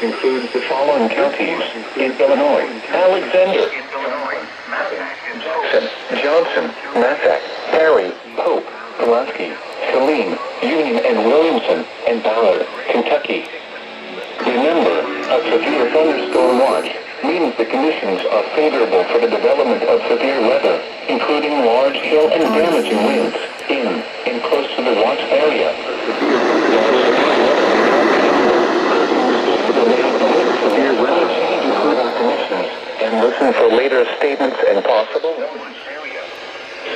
includes the following counties in Illinois: Alexander, Jackson, Johnson, Massac, Perry, Pope, Pulaski, Saline, Union and Williamson, and Ballard, Kentucky. Remember, a severe thunderstorm watch means the conditions are favorable for the development of severe weather, including large hail and damaging winds in and close to the watch area. Severe weather conditions and listen for later statements and possible.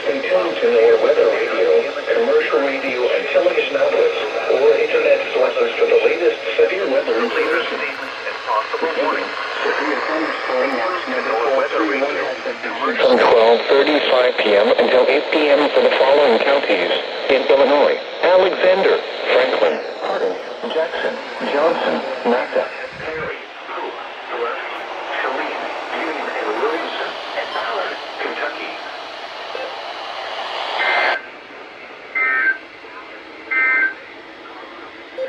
Stay tuned to their weather radio, commercial radio, and television outlets, or internet sources for the latest severe weather leaders and possible warnings. Severe thunderstorm watch number 431 from 12:35 p.m. until 8 p.m. for the following counties in Illinois: Alexander, Franklin, Hardin, Jackson, Johnson, Massac, Perry, Pope, Pulaski, Saline, Union and Williamson, and Ballard, Kentucky.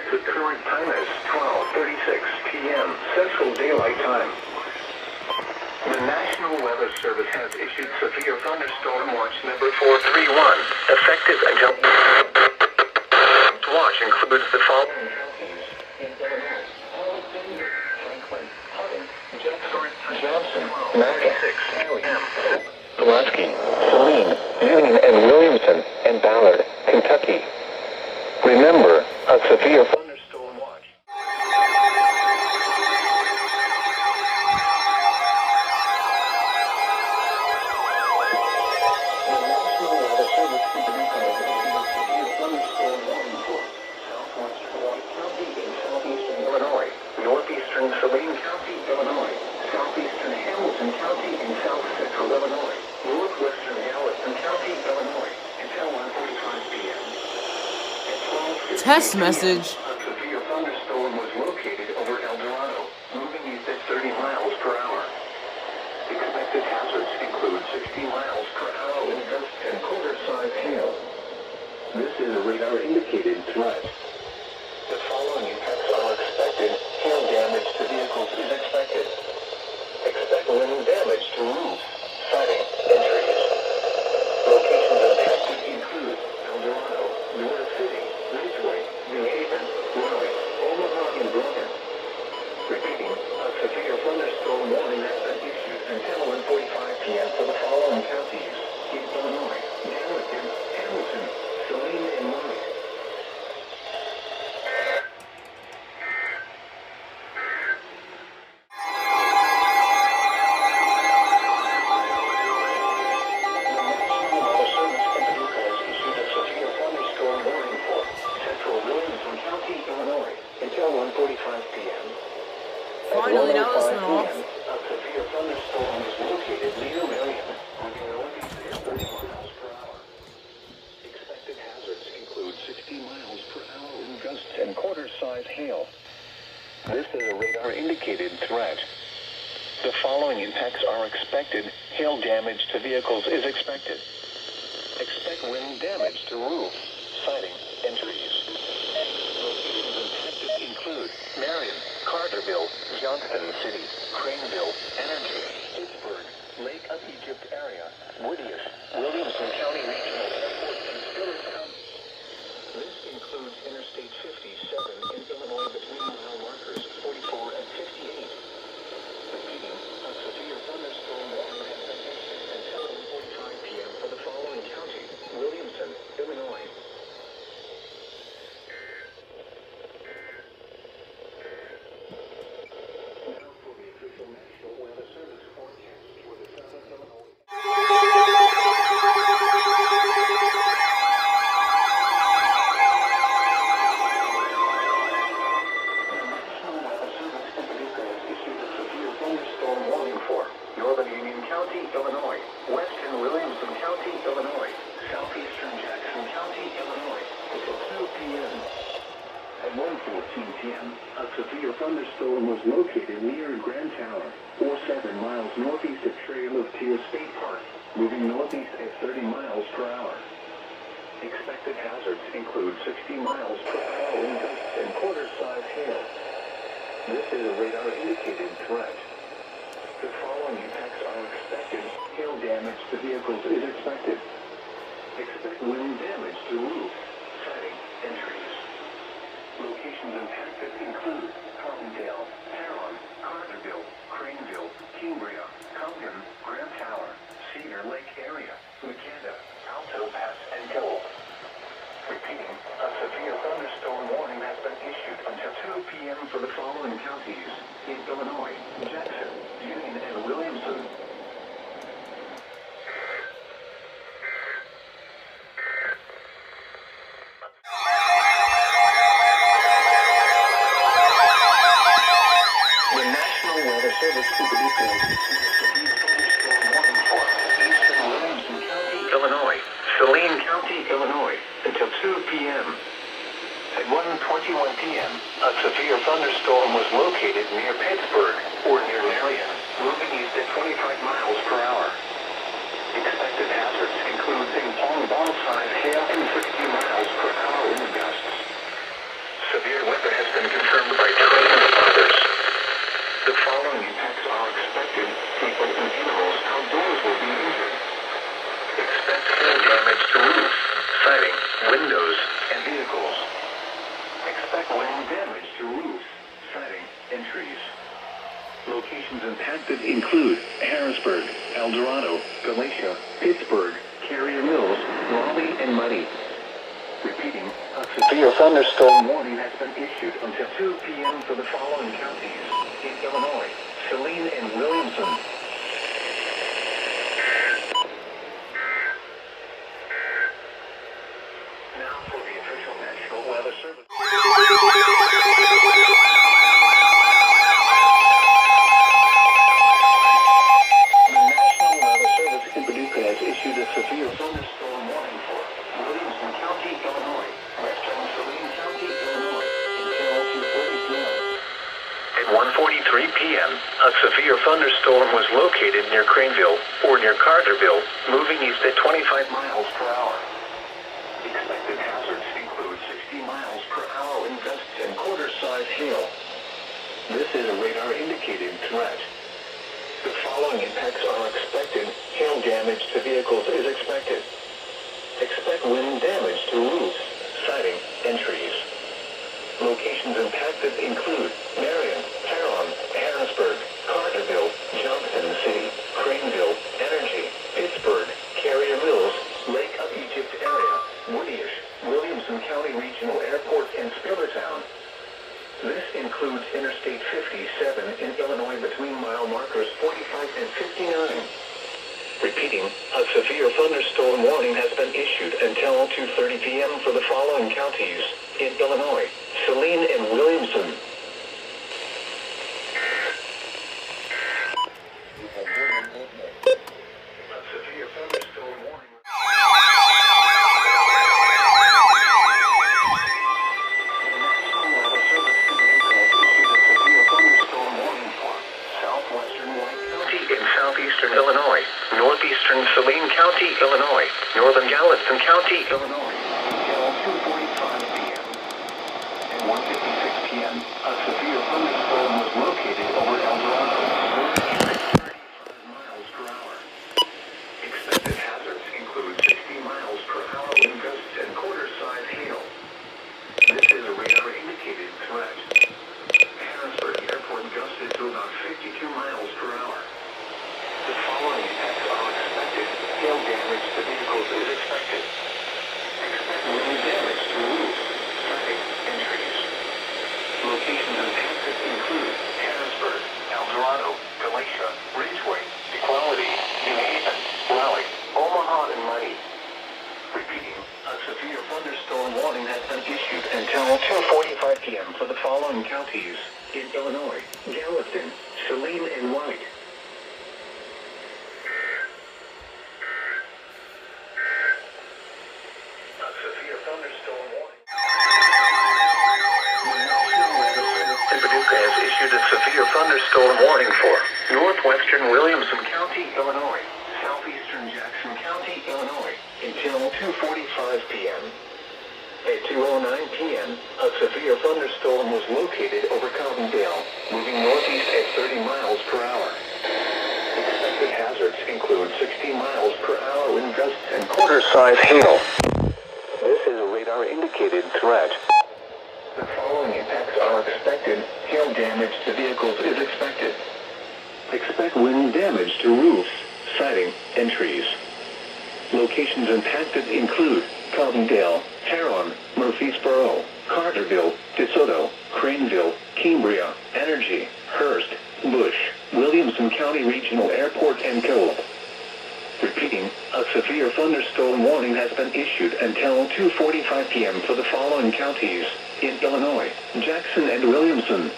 The current time is 12:36 p.m. Central Daylight Time. The National Weather Service has issued severe thunderstorm watch number 431, effective until... Watch includes the following counties in Illinois: Alexander, Franklin, Hardin, Jackson, Johnson, Massac, Pope, Pulaski, Saline, Union and Williamson, and Ballard, Kentucky. Remember, a severe thunderstorm watch. The National Weather Service introduced a severe thunderstorm warning for southwest Hawaii County in southeastern Illinois, northeastern Saline County, Illinois, southeastern Hamilton County in south central Illinois, northwestern Gallatin County, Illinois, until 1:45 p.m. Test message. A severe thunderstorm was located over El Dorado, moving east at 30 miles per hour. Expected hazards include 60 miles per hour wind gusts and quarter-size hail. This is a radar-indicated threat. The following impacts are expected. Hail damage to vehicles is expected. Expect wind damage to roofs, siding, and trees. Locations impacted include El Dorado, North City, Ridgeway, New Haven, Raleigh, Omaha, and Brogan. Repeating, a severe thunderstorm warning has been issued until 1:45 p.m. for the following counties in Illinois: Gallatin, Hamilton, Saline, and Raleigh. Finally, now this went off. A severe thunderstorm is located near Marion, moving northeast at 30 miles per hour. Expected hazards include 60 miles per hour wind gusts and quarter-size hail. This is a radar-indicated threat. The following impacts are expected. Hail damage to vehicles is expected. Expect wind damage to roofs, siding, and trees. Locations impacted include Marion, Carterville, Johnston City, Craneville, Energy, Pittsburgh, Lake of Egypt area, Whittier, Williamson County Regional Airport, and Phillipstown. This includes Interstate 57 in Illinois between mile markers 44 and 58. Repeating, a severe thunderstorm warning has been issued until 1:45 p.m. for the following county: Williamson, Illinois. National Weather Service forecast for the south of Illinois. The National Weather Service in Paducah has issued a severe thunderstorm warning for northern Union County, Illinois, western Williamson County, Illinois, southeastern Jackson County, Illinois, until 2 p.m. At 1:14 p.m., a severe thunderstorm was located near Grand Tower, 7 miles northeast of Trail of Tears State Park, moving northeast at 30 miles per hour. Expected hazards include 60 miles per hour wind gusts and quarter-size hail. This is a radar-indicated threat. The following impacts are expected. Hail damage to vehicles is expected. Expect wind damage to roofs, siding, and trees. Locations impacted include Carbondale, Heron, Carterville, Craneville, Cambria, Compton, Grand Tower, Cedar Lake area, Makeda, Alto Pass, and Gulf. Repeating, a severe thunderstorm warning has been issued until 2 p.m. for the following counties in Illinois: Jackson, Union, and Williamson. The National Weather Service issued a severe thunderstorm warning for eastern Williamson County, Illinois, Saline County, Illinois, until 2 p.m. At 1:21 p.m., a severe thunderstorm was located near Pittsburgh, or near Marion, moving east at 25 miles per hour. Expected hazards include ping-pong ball-sized hail and 60 miles per hour wind gusts. Severe weather has been confirmed by train spotters. The following impacts are expected. People and animals outdoors will be injured. Expect hail damage to roofs, siding, windows, and vehicles. Expect wind damage to roofs, siding, and trees. Locations impacted include Harrisburg, El Dorado, Galatia, Pittsburgh, Carrier Mills, Raleigh, and Muddy. Repeating, a severe thunderstorm warning has been issued until 2 p.m. for the following counties in Illinois: Saline and Williamson. Now for the official National Weather Service. The National Weather Service in Paducah has issued a severe thunderstorm warning for Williamson County, Illinois, western Saline County, Illinois, until 2:30 p.m. At 1:43 p.m., a severe thunderstorm was located near Craneville, or near Carterville, moving east at 25 miles per hour. Expected hazards include 60 miles per hour wind gusts and quarter-size hail. This is a radar-indicated threat. The following impacts are expected. Hail damage to vehicles is expected. Expect wind damage to roofs, siding, and trees. Locations impacted include Marion, Heron, Harrisburg, Carterville, Johnson City, Craneville, Energy, Pittsburgh, Carrier Mills, Lake of Egypt area, Woodyish, Williamson County Regional Airport, and Spillertown. This includes Interstate 57 in Illinois between mile markers 45 and 59. Repeating, a severe thunderstorm warning has been issued until 2:30 p.m. for the following counties in Illinois: Saline and Williamson. A severe thunderstorm warning. Southeastern Illinois, northeastern Saline County, Illinois, northern Gallatin County, Illinois, until 2:45 p.m. At 1:56 p.m., a severe thunderstorm was located over El Dorado, moving at 35 miles per hour. Expected hazards include 60 miles per hour wind gusts and quarter-size hail. This is a radar-indicated threat. Harrisburg Airport gusted to about 52 miles per hour. The following impacts are expected. Hail damage to vehicles is expected. Expect wind damage to roofs, siding, and trees. Locations impacted include Harrisburg, El Dorado, Galatia, Ridgeway, Equality, New Haven, Raleigh, Omaha, and Muddy. Repeating, a severe thunderstorm warning has been issued until 2:45 p.m. for the following counties in Illinois: Gallatin, Saline, and White. Issued a severe thunderstorm warning for northwestern Williamson County, Illinois, southeastern Jackson County, Illinois, until 2:45 p.m. At 2:09 p.m., a severe thunderstorm was located over Carbondale, moving northeast at 30 miles per hour. Expected hazards include 60 miles per hour wind gusts and quarter-size hail. This is a radar-indicated threat. The following impacts are expected. Hail damage to vehicles is expected. Expect wind damage to roofs, siding, and trees. Locations impacted include Carbondale, Heron, Murfreesboro, Carterville, DeSoto, Craneville, Cambria, Energy, Hearst, Bush, Williamson County Regional Airport, and Cole. Repeating, a severe thunderstorm warning has been issued until 2:45 p.m. for the following counties in Illinois: Jackson and Williamson.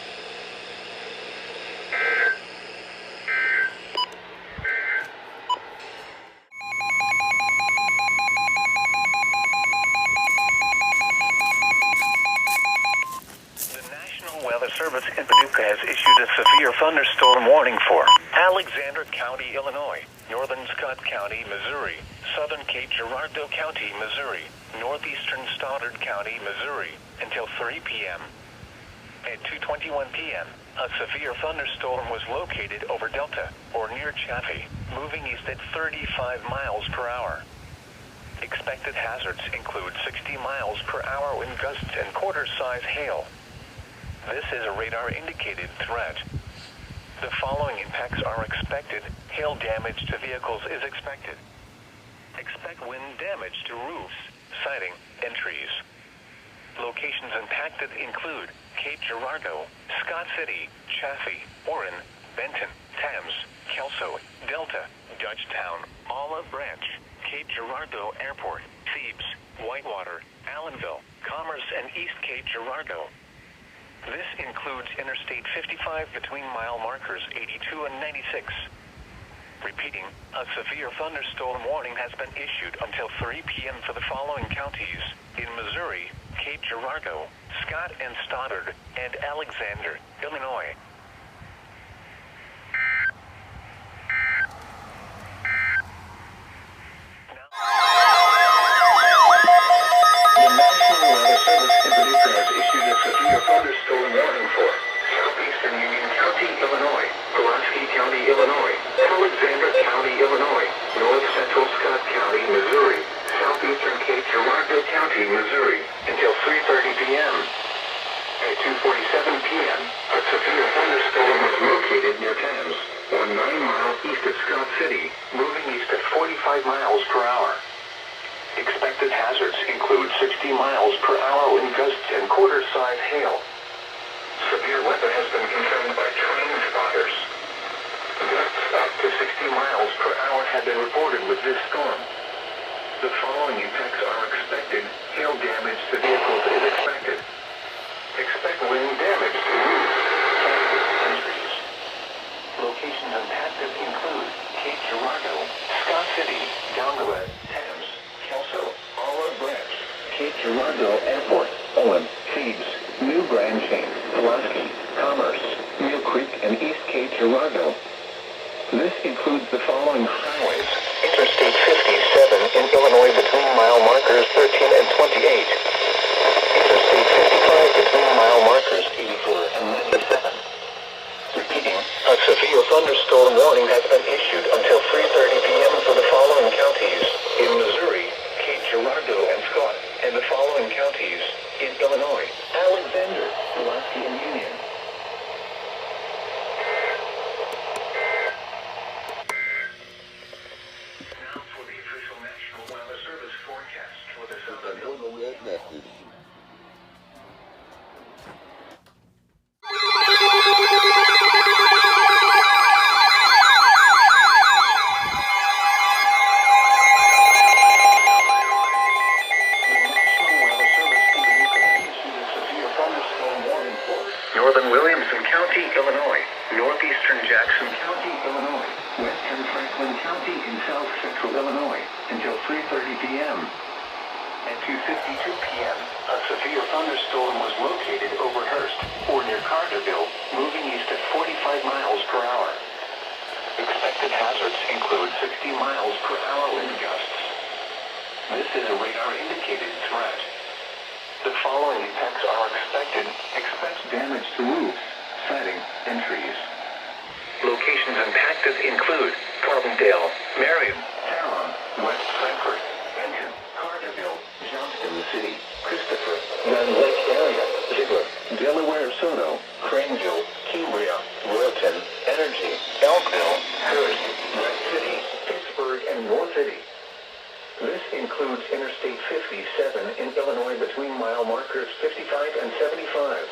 Weather Service in Paducah has issued a severe thunderstorm warning for Alexander County, Illinois, northern Scott County, Missouri, southern Cape Girardeau County, Missouri, northeastern Stoddard County, Missouri, until 3 p.m. At 2:21 p.m., a severe thunderstorm was located over Delta, or near Chaffee, moving east at 35 miles per hour. Expected hazards include 60 miles per hour wind gusts and quarter-size hail. This is a radar-indicated threat. The following impacts are expected. Hail damage to vehicles is expected. Expect wind damage to roofs, siding, and trees. Locations impacted include Cape Girardeau, Scott City, Chaffee, Warren, Benton, Thames, Kelso, Delta, Dutchtown, Olive Branch, Cape Girardeau Airport, Thebes, Whitewater, Allenville, Commerce, and East Cape Girardeau. This includes Interstate 55 between mile markers 82 and 96. Repeating, a severe thunderstorm warning has been issued until 3 p.m. for the following counties in Missouri: Cape Girardeau, Scott and Stoddard, and Alexander, Illinois. Thunderstorm warning for southeastern Union County, Illinois, Pulaski County, Illinois, Alexander County, Illinois, north central Scott County, Missouri, southeastern Cape Girardeau County, Missouri, until 3:30 p.m. At 2:47 p.m., a severe thunderstorm was located near Thames, or 9 miles east of Scott City, moving east at 45 miles per hour. Expected hazards include 60 miles per hour wind gusts and quarter-size hail. Severe weather has been confirmed by train spotters. Gusts up to 60 miles per hour have been reported with this storm. The following impacts are expected. Hail damage to vehicles is expected. Expect wind damage to roofs, siding, and trees. Locations impacted include Cape Girardeau, Scott City, Dongalet, Thames, Kelso, Olive Branch, Cape Girardeau Airport, Owen, Thebes, New Branching, Pulaski, Commerce, Mill Creek, and East Cape Girardeau. This includes the following highways: Interstate 57 in Illinois between mile markers 13 and 28. Interstate 55 between mile markers 84 and 97. Repeating, a severe thunderstorm warning has been issued until 3:30 p.m. for the following counties in Missouri: Cape Girardeau and Scott, and the following counties in Illinois: Alexander, Pulaski, and Union. Now for the official National Weather Service forecast for the Southern Illinois. Northern Williamson County, Illinois, northeastern Jackson County, Illinois, western Franklin County in south central Illinois, until 3:30 p.m. At 2:52 p.m., a severe thunderstorm was located over Hearst, or near Carterville, moving east at 45 miles per hour. Expected hazards include 60 miles per hour wind gusts. This is a radar-indicated threat. The following impacts are expected. Expect damage to roofs, siding, and trees. Locations impacted include Carbondale, Marion, Talon, West Frankfort, Benton, Carterville, Johnston City, Christopher, Grand Lake area, Ziegler, Delaware Soto, Craneville, Cambria, Royalton, Energy, Elkville, Hearst, West City, Pittsburgh, and North City. This includes Interstate 57 in Illinois between mile markers 55 and 75.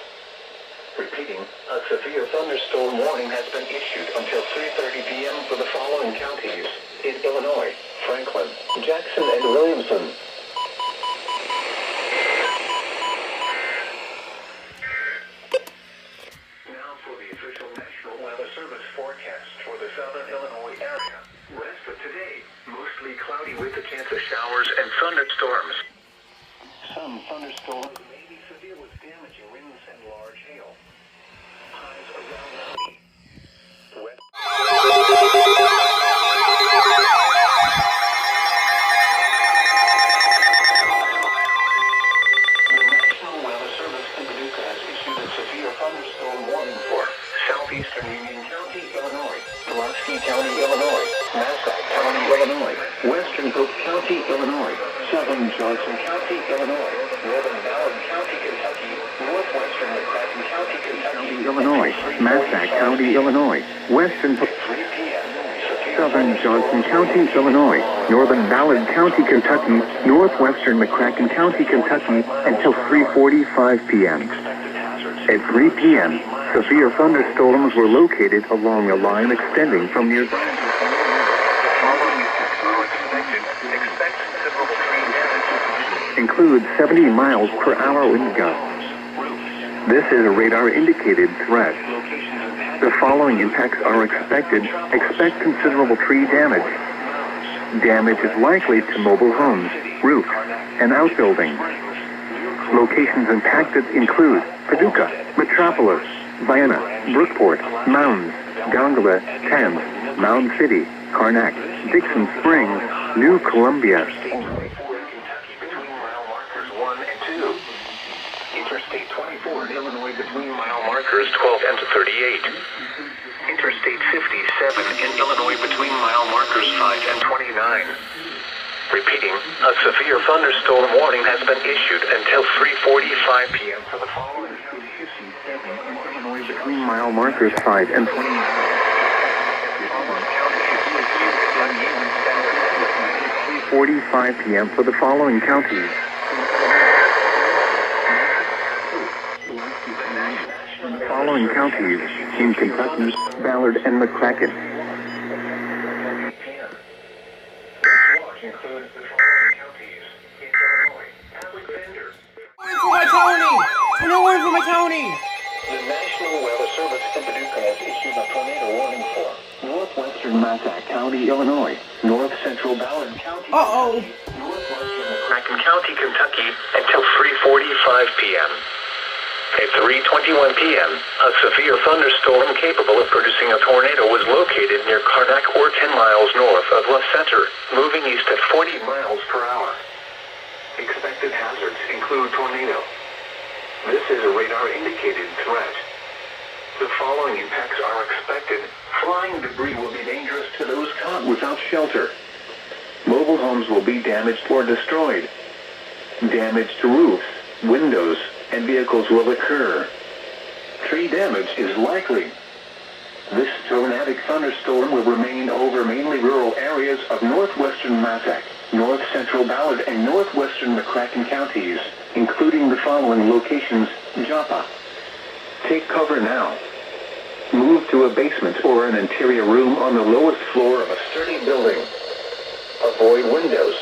Repeating, a severe thunderstorm warning has been issued until 3:30 p.m. for the following counties in Illinois: Franklin, Jackson, and Williamson. Now for the official National Weather Service forecast for the southern Illinois area. Rest of today, mostly cloudy with a chance of showers and thunderstorms. Some thunderstorms may be severe with damaging winds and large hail. Highs around 90. West. The National Weather Service in Paducah has issued a severe thunderstorm warning for southeastern Union County, Illinois, Pulaski County, Illinois, Massac County, Illinois, western Polk County, Illinois, southern Johnson County, Illinois, northern Ballard County, Kentucky, northwestern McCracken County, Kentucky, Illinois, Massac County, Illinois, western 3 p.m. southern Johnson County, Illinois, northern Ballard County, Kentucky, northwestern McCracken County, Kentucky, until 3:45 p.m. At 3 p.m., severe thunderstorms were located along a line extending from near include 70 miles per hour wind gusts. This is a radar-indicated threat. The following impacts are expected. Expect considerable tree damage. Damage is likely to mobile homes, roofs, and outbuildings. Locations impacted include Paducah, Metropolis, Vienna, Brookport, Mounds, Gongola, Thames, Mound City, Karnak, Dixon Springs, New Columbia. Interstate 24 in Illinois between mile markers 12 and 38. Interstate 57 in Illinois between mile markers 5 and 29. Repeating, a severe thunderstorm warning has been issued until 3:45 p.m. for the following counties. Illinois between mile markers 5 and 29. 3:45 p.m. for the following counties. The following counties in Kentucky, Ballard, and McCracken. Include the following counties in Illinois: Alexander. For my county! Tornado for my county! The National Weather Service in Paducah has issued a tornado warning for northwestern Massac County, Illinois, north central Ballard County, northwestern McCracken County, Kentucky, until 3:45 p.m. At 3:21 p.m., a severe thunderstorm capable of producing a tornado was located near Karnak or 10 miles north of La Center, moving east at 40 miles per hour. Expected hazards include tornado. This is a radar-indicated threat. The following impacts are expected. Flying debris will be dangerous to those caught without shelter. Mobile homes will be damaged or destroyed. Damage to roofs, windows, and vehicles will occur. Tree damage is likely. This tornadic thunderstorm will remain over mainly rural areas of northwestern Massac, north central Ballard, and northwestern McCracken counties, including the following locations: Joppa. Take cover now. Move to a basement or an interior room on the lowest floor of a sturdy building. Avoid windows.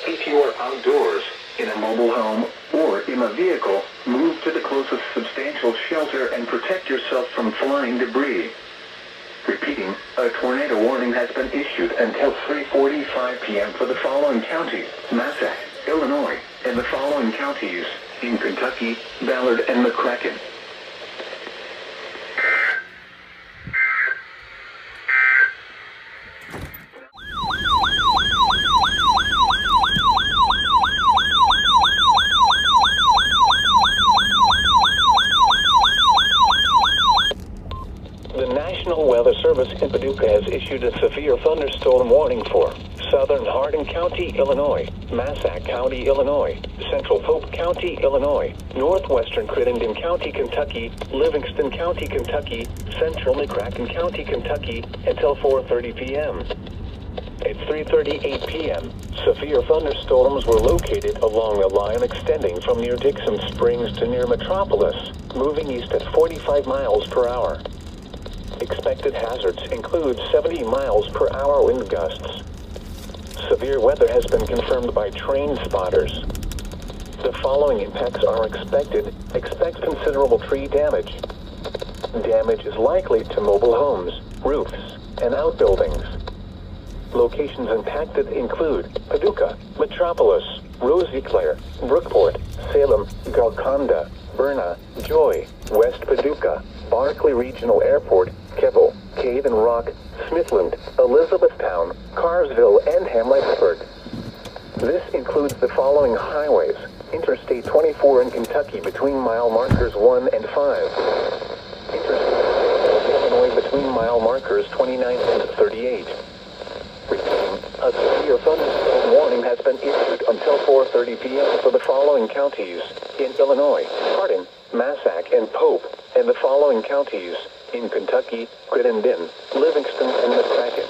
If you are outdoors, in a mobile home, or in a vehicle, move to the closest substantial shelter and protect yourself from flying debris. Repeating, a tornado warning has been issued until 3:45 p.m. for the following counties: Massac, Illinois, and the following counties in Kentucky, Ballard, and McCracken. Service in Paducah has issued a severe thunderstorm warning for southern Hardin County, Illinois, Massac County, Illinois, central Pope County, Illinois, northwestern Crittenden County, Kentucky, Livingston County, Kentucky, central McCracken County, Kentucky, until 4:30 p.m. At 3:38 p.m., severe thunderstorms were located along a line extending from near Dixon Springs to near Metropolis, moving east at 45 miles per hour. Expected hazards include 70 miles per hour wind gusts. Severe weather has been confirmed by train spotters. The following impacts are expected. Expect considerable tree damage. Damage is likely to mobile homes, roofs, and outbuildings. Locations impacted include Paducah, Metropolis, Rosiclare, Brookport, Salem, Golconda, Berna, Joy, West Paducah, Barkley Regional Airport, Keble, Cave and Rock, Smithland, Elizabethtown, Carsville, and Hamlettsburg. This includes the following highways: Interstate 24 in Kentucky between mile markers 1 and 5. Interstate Illinois between mile markers 29 and 38. A severe thunderstorm warning has been issued until 4:30 p.m. for the following counties in Illinois: Hardin, Massac, and Pope, and the following counties in Kentucky: Crittenden, Livingston, and McCracken.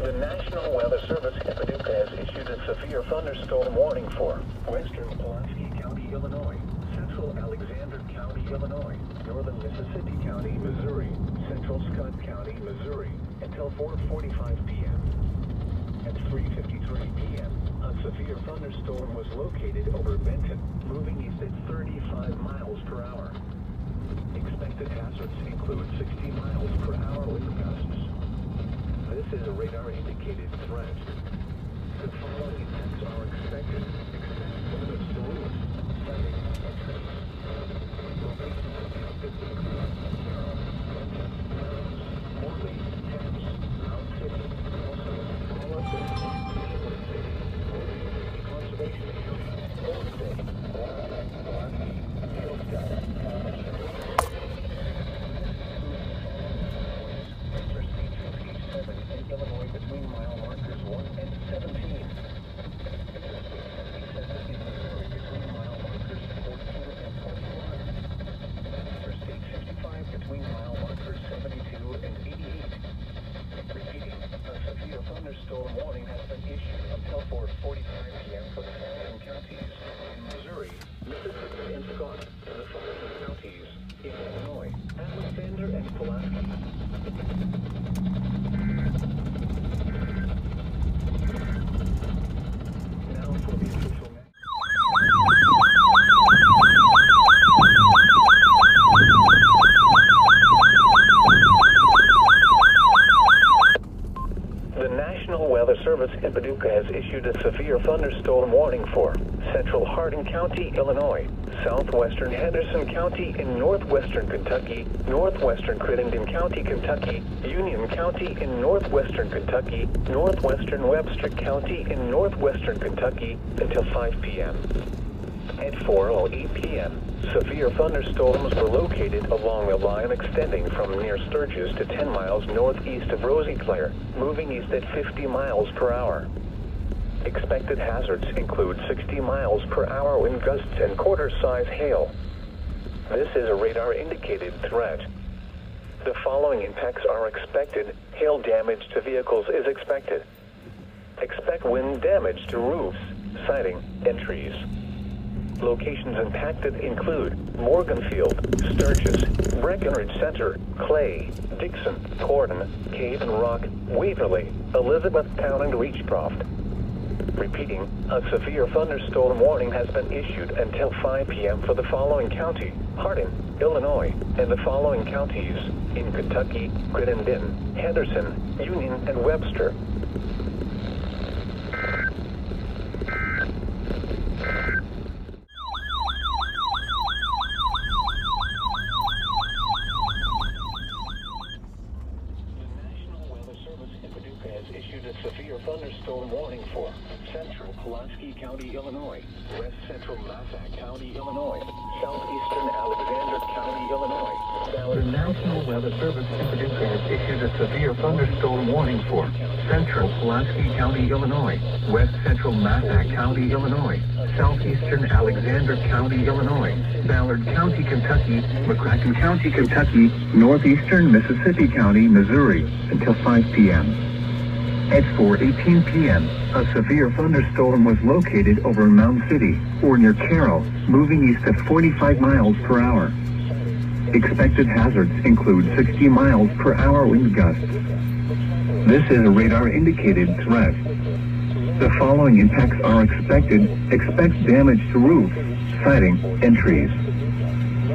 The National Weather Service in Paducah has issued a severe thunderstorm warning for western Pulaski County, Illinois, central Alexander County, Illinois, northern Mississippi County, Missouri, central Scott County, Missouri, until 4:45 p.m. At 3:53 p.m., a severe thunderstorm was located over Benton, moving east at 35 miles per hour. Expected hazards include 60 miles per hour wind gusts. This is a radar-indicated threat. The following events are expected. Expect weather storms, flooding, and trees. Locations affected include Carroll, Benton, Burns, Morley, Thames, Mount City, also Wallace City, Maywood City, Mobile Conservation Area, Old City, Pulaski, Hillsdale, Illinois between mile markers 1 and 17. Interstate 57 in Missouri between mile markers 14 and 21. Interstate 55 between mile markers 72 and 88. Repeating, a severe thunderstorm warning has been issued until 4:45 p.m. for the following counties in Missouri, Mississippi, and Scott, and the following counties in Illinois: Alexander and Pulaski. The National Weather Service in Paducah has issued a severe thunderstorm warning for central Hardin County, Illinois, southwestern Henderson County in northwestern Kentucky, northwestern Crittenden County, Kentucky, Union County in northwestern Kentucky, northwestern Webster County in northwestern Kentucky until 5 p.m. At 4:08 p.m., severe thunderstorms were located along a line extending from near Sturgis to 10 miles northeast of Rosiclare, moving east at 50 miles per hour. Expected hazards include 60 miles per hour wind gusts and quarter-size hail. This is a radar-indicated threat. The following impacts are expected. Hail damage to vehicles is expected. Expect wind damage to roofs, siding, and trees. Locations impacted include Morganfield, Sturgis, Breckenridge Center, Clay, Dixon, Corden, Cave and Rock, Waverly, Elizabethtown, and Reachcroft. Repeating, a severe thunderstorm warning has been issued until 5 p.m. for the following county: Hardin, Illinois, and the following counties in Kentucky: Crittenden, Henderson, Union, and Webster. County, Illinois, west central Massac County, Illinois, southeastern Alexander County, Illinois. The National Weather Service in Paducah has issued a severe thunderstorm warning for central Pulaski County, Illinois, west central Massac County, Illinois, southeastern Alexander County, Illinois, Ballard County, Kentucky, McCracken County, Kentucky, northeastern Mississippi County, Missouri, until 5 p.m. At 4:18 p.m., a severe thunderstorm was located over Mound City, or near Carroll, moving east at 45 miles per hour. Expected hazards include 60 miles per hour wind gusts. This is a radar-indicated threat. The following impacts are expected. Expect damage to roofs, siding, and trees.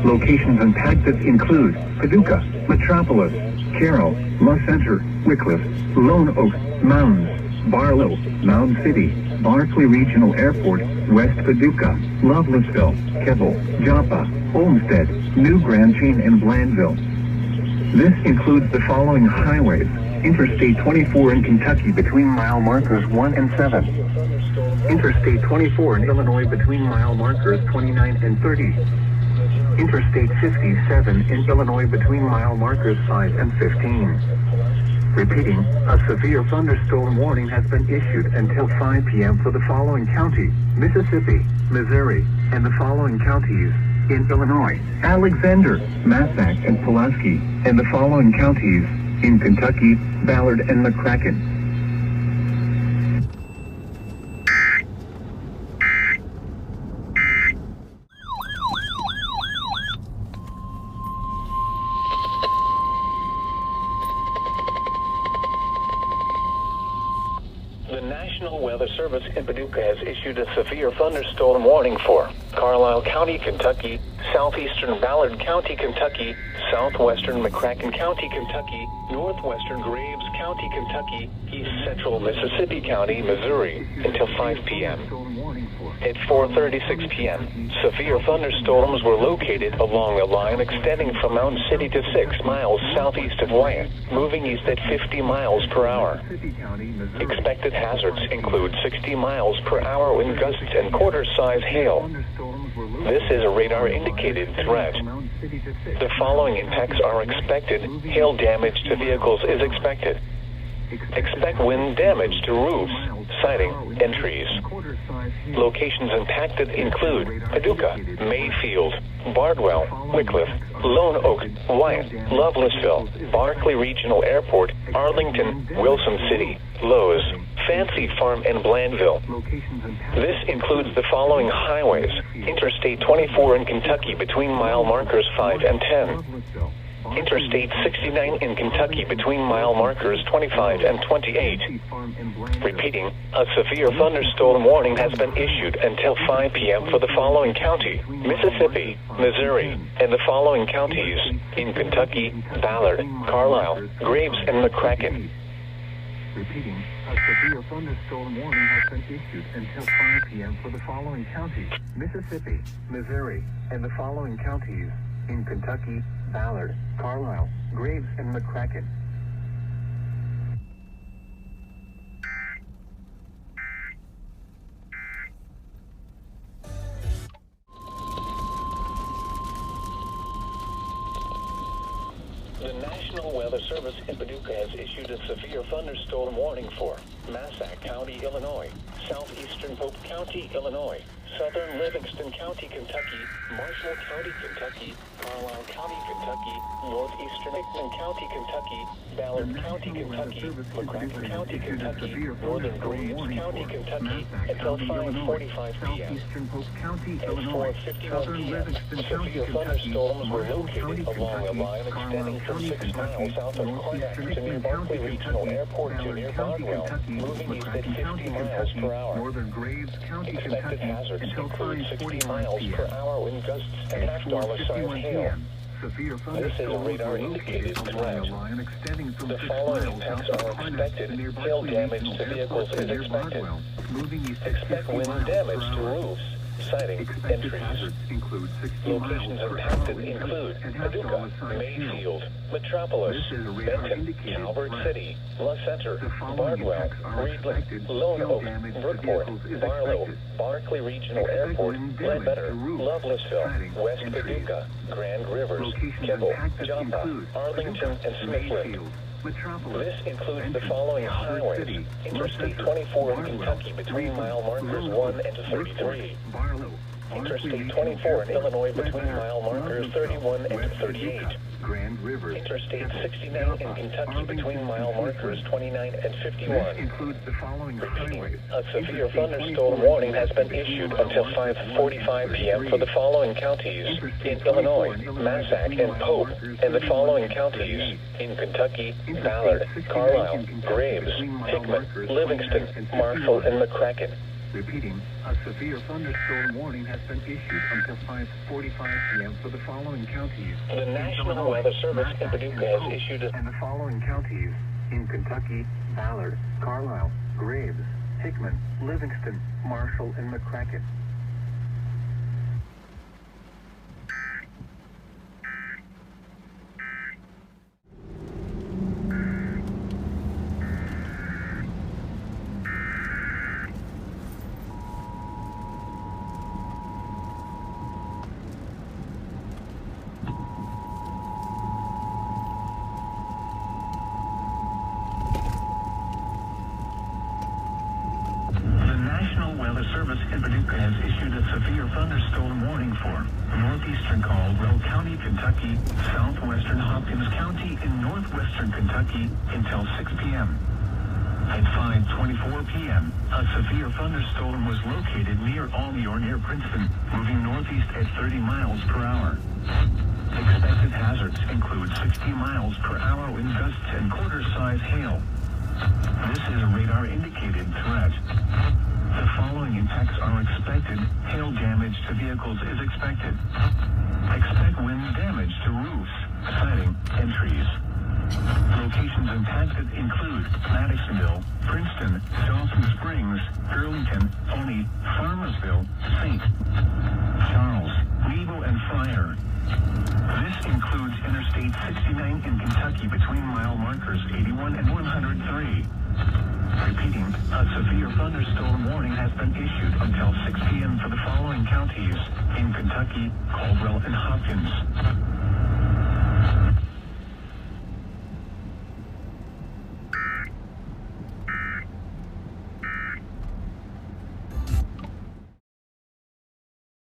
Locations impacted include Paducah, Metropolis, Carroll, La Center, Wickliffe, Lone Oak, Mounds, Barlow, Mound City, Barkley Regional Airport, West Paducah, Lovelessville, Keble, Joppa, Olmsted, New Grand Chain, and Blandville. This includes the following highways: Interstate 24 in Kentucky between mile markers 1 and 7. Interstate 24 in Illinois between mile markers 29 and 30. Interstate 57 in Illinois between mile markers 5 and 15. Repeating, a severe thunderstorm warning has been issued until 5 p.m. for the following county: Mississippi, Missouri, and the following counties in Illinois: Alexander, Massac, and Pulaski, and the following counties in Kentucky: Ballard and McCracken. The National Weather Service in Paducah has issued a severe thunderstorm warning for Carlisle County, Kentucky, southeastern Ballard County, Kentucky, southwestern McCracken County, Kentucky, northwestern Graves County, Kentucky, east central Mississippi County, Missouri, until 5 p.m. At 4:36 p.m., severe thunderstorms were located along a line extending from Mound City to 6 miles southeast of Wyatt, moving east at 50 miles per hour. Expected hazards include 60 miles per hour wind gusts and quarter-size hail. This is a radar-indicated threat. The following impacts are expected. Hail damage to vehicles is expected. Expect wind damage to roofs, siding, and trees. Locations impacted include Paducah, Mayfield, Bardwell, Wickliffe, Lone Oak, Wyatt, Lovelessville, Barkley Regional Airport, Arlington, Wilson City, Lowe's, Fancy Farm, and Blandville. This includes the following highways: Interstate 24 in Kentucky between mile markers 5 and 10. Interstate 69 in Kentucky between mile markers 25 and 28. Repeating, a severe thunderstorm warning has been issued until 5 p.m. for the following county: Mississippi, Missouri, and the following counties in Kentucky: Ballard, Carlisle, Graves, and McCracken. Repeating, a severe thunderstorm warning has been issued until 5 p.m. for the following county: Mississippi, Missouri, and the following counties in Kentucky: Ballard, Carlisle, Graves, and McCracken. The National Weather Service in Paducah has issued a severe thunderstorm warning for Massac County, Illinois, southeastern Pope County, Illinois, southern Livingston County, Kentucky, Marshall County, Kentucky, Carlisle County, Kentucky, northeastern Hickman County, Kentucky, Ballard County, Kentucky, McCracken County, Kentucky, northern Graves County, Kentucky, until 5:45 p.m. At 4:51 p.m., severe thunderstorms were located along a line extending from 6 miles south of Cornac to near Barkley Regional Airport to near Bardwell, moving east at 50 miles per hour. Expected hazards include 60 miles per hour wind gusts and half-dollar-sized hail. This is a radar-indicated threat. The following impacts are expected. Hail damage to vehicles is expected. Expect wind damage to roofs, sighting, Expected entries. hazards include 60 Locations miles per impacted hour in include gusts and Paducah, Hassel-Sized Mayfield, Metropolis, This is a radar Benton, indicated Calvert threat. City, La Center, The following Bardwell, impacts are Reedland, expected. Lone Hail Oak, damage to Brookport, vehicles is Barlow, expected. Barkley Regional Expect Airport, wind damage Ledbetter, to roofs, Lovelessville, siding, West and trees. Paducah, Grand Rivers, Locations Kimball, impacted Joppa, include Arlington, Paducah, and Smithland. Mayfield, Metropolis, This includes the Benton, following Calvert highways: City, Interstate La Center, 24 in Bardwell, Kentucky between Reedland, mile markers Lone 1 Oak, and Brookport, 33. Barlow, Interstate 24 in Illinois between mile markers 31 and 38. Grand Rivers, Interstate Kimball, 69 in Joppa, Kentucky between Arlington, mile and markers Smithland. 29 and This 51. includes the following highways. A severe Interstate thunderstorm 24 warning has been issued until 5:45 p.m. for the following counties in Illinois, Massac, and Pope, and the following counties in Kentucky: Ballard, Carlisle, Graves, Hickman, Livingston, Marshall, and McCracken. Repeating, a severe thunderstorm warning has been issued until 5:45 p.m. for the following counties. The in National Illinois, Weather Service in Massac, Paducah and has Pope, issued a and the following counties in Kentucky: Ballard, Carlisle, Graves, Hickman, Livingston, Marshall, and McCracken. The National Weather Service in Paducah has issued a severe thunderstorm warning for northeastern Caldwell County, Kentucky, southwestern Hopkins County, and northwestern Kentucky until 6 p.m. At 5:24 p.m., a severe thunderstorm was located near Albany or near Princeton, moving northeast at 30 miles per hour. Expected hazards include 60 miles per hour wind gusts and quarter-size hail. This is a radar-indicated threat. The following impacts are expected. Hail damage to vehicles is expected. Expect wind damage to roofs, siding, and trees. Locations impacted include Madisonville, Princeton, Dawson Springs, Burlington, Pony, Farmersville, St. Charles, Nebo, and Fryer. This includes Interstate 69 in Kentucky between mile markers 81 and 103. Repeating, a severe thunderstorm warning has been issued until 6 p.m. for the following counties in Kentucky: Caldwell and Hopkins.